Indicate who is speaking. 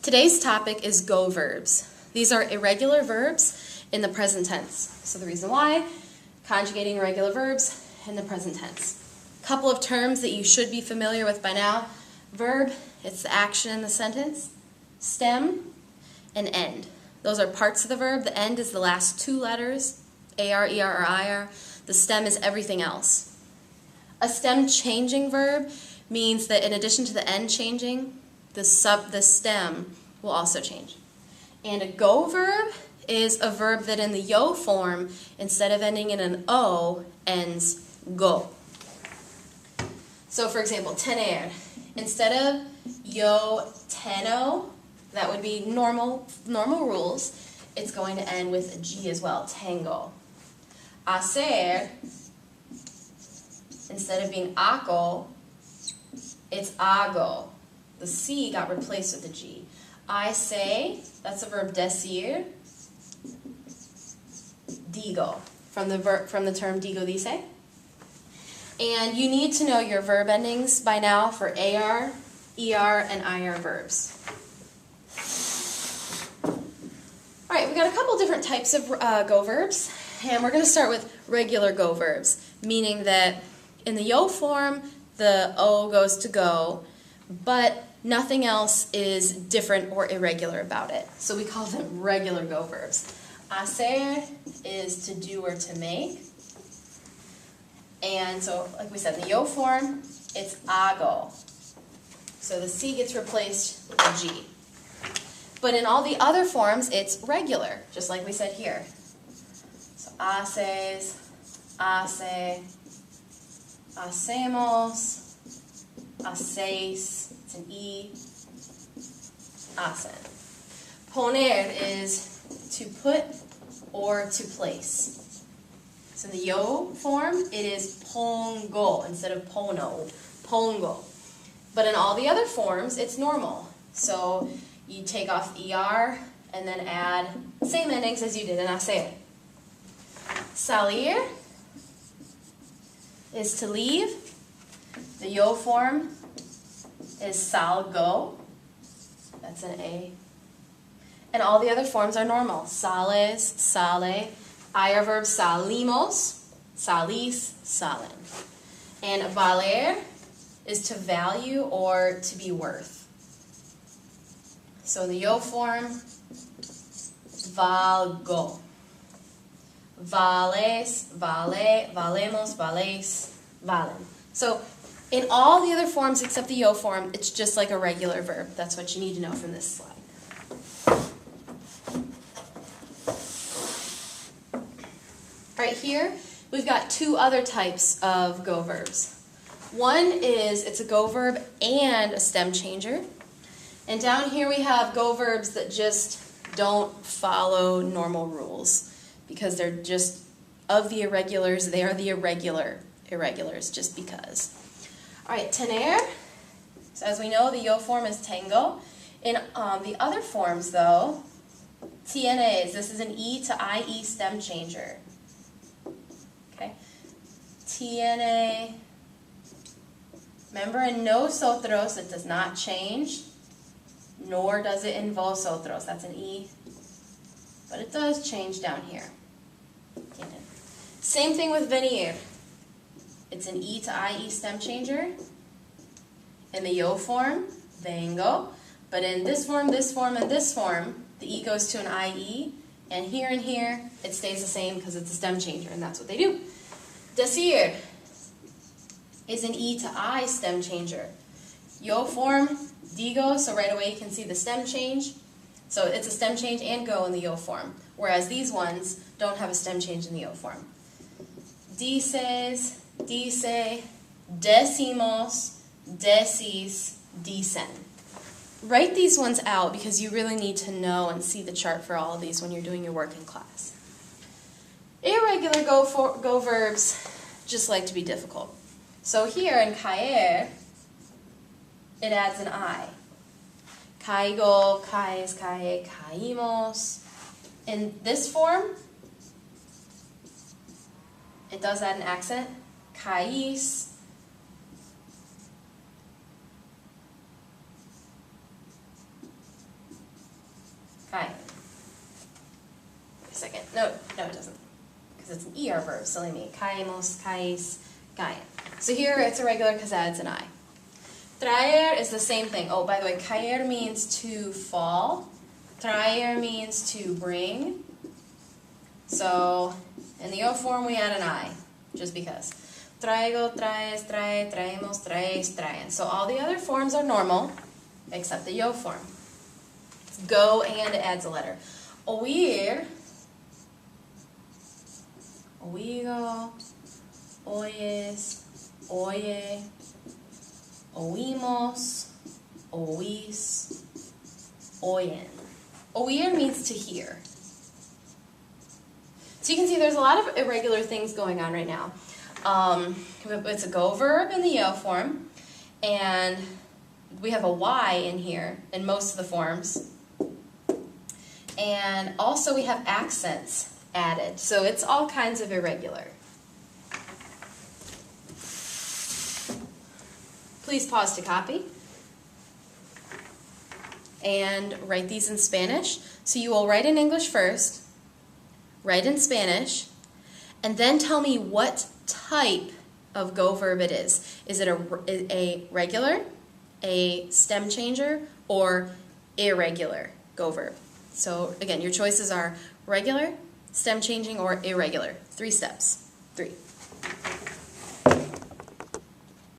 Speaker 1: Today's topic is go verbs. These are irregular verbs in the present tense. So the reason why, conjugating irregular verbs in the present tense. Couple of terms that you should be familiar with by now. Verb, it's the action in the sentence. Stem and end. Those are parts of the verb. The end is the last two letters, AR, ER, or IR. The stem is everything else. A stem changing verb means that in addition to the end changing, the stem will also change. And a go verb is a verb that in the yo form, instead of ending in an O, ends go. So for example, tener. Instead of yo teno, that would be normal rules, it's going to end with a G as well, tango. Hacer, instead of being ako, it's hago. The C got replaced with a G. I say, that's the verb decir. Digo, from the term digo dice. And you need to know your verb endings by now for AR, ER, and IR verbs. All right, we've got a couple different types of go verbs, and we're going to start with regular go verbs, meaning that in the yo form, the O goes to go, but nothing else is different or irregular about it. So we call them regular go verbs. Hacer is to do or to make. And so, like we said, in the yo form, it's hago. So the C gets replaced with a G. But in all the other forms, it's regular, just like we said here. So haces, hace, hacemos, hacéis, it's an E, hacen. Poner is to put or to place. So in the yo form, it is pongo instead of pono, pongo. But in all the other forms, it's normal. So you take off ER and then add the same endings as you did in hacer. Salir is to leave. The yo form is salgo. That's an A. And all the other forms are normal. Sales, sale. IR verb salimos, salís, salen. And valer is to value or to be worth. So in the yo form, valgo. Vales, vale, valemos, vales, valen. So in all the other forms except the yo form, it's just like a regular verb. That's what you need to know from this slide. Right here, we've got two other types of go verbs. One is it's a go verb and a stem changer. And down here we have go verbs that just don't follow normal rules because they're just of the irregulars, they are the irregulars just because. All right, tener. So as we know, the yo form is tango. In the other forms though, tienes, this is an E to IE stem changer. Okay, tiene, remember in nosotros it does not change, nor does it in vosotros, that's an E, but it does change down here. Tiene. Same thing with venir, it's an E to IE stem changer, in the yo form, vengo, but in this form, and this form, the E goes to an IE, and here, it stays the same because it's a stem changer, and that's what they do. Decir is an E to I stem changer. Yo form, digo, so right away you can see the stem change. So it's a stem change and go in the yo form, whereas these ones don't have a stem change in the yo form. Dices, dice, decimos, decis, dicen. Write these ones out because you really need to know and see the chart for all of these when you're doing your work in class. Irregular go verbs just like to be difficult. So here in caer, it adds an I. Caigo, caes, cae, caímos. In this form, it does add an accent. Caís, Caen. Wait a second. No, it doesn't. Because it's an ER verb, silly me. Caemos, caes, caen. So here it's irregular because it adds an I. Traer is the same thing. Oh, by the way, caer means to fall. Traer means to bring. So in the O form we add an I, just because. Traigo, traes, trae, traemos, traes, traen. So all the other forms are normal, except the yo form. It's go and it adds a letter. Oír, oigo, oyes, oye, oímos, oís, oyen. Oír means to hear. So you can see there's a lot of irregular things going on right now. It's a go verb in the yo form, and we have a Y in here in most of the forms. And also we have accents added, so it's all kinds of irregular. Please pause to copy and write these in Spanish. So you will write in English first, write in Spanish, and then tell me what type of go verb it is. Is it a regular, a stem changer, or irregular go verb? So again, your choices are regular, stem changing, or irregular. 3 steps. 3.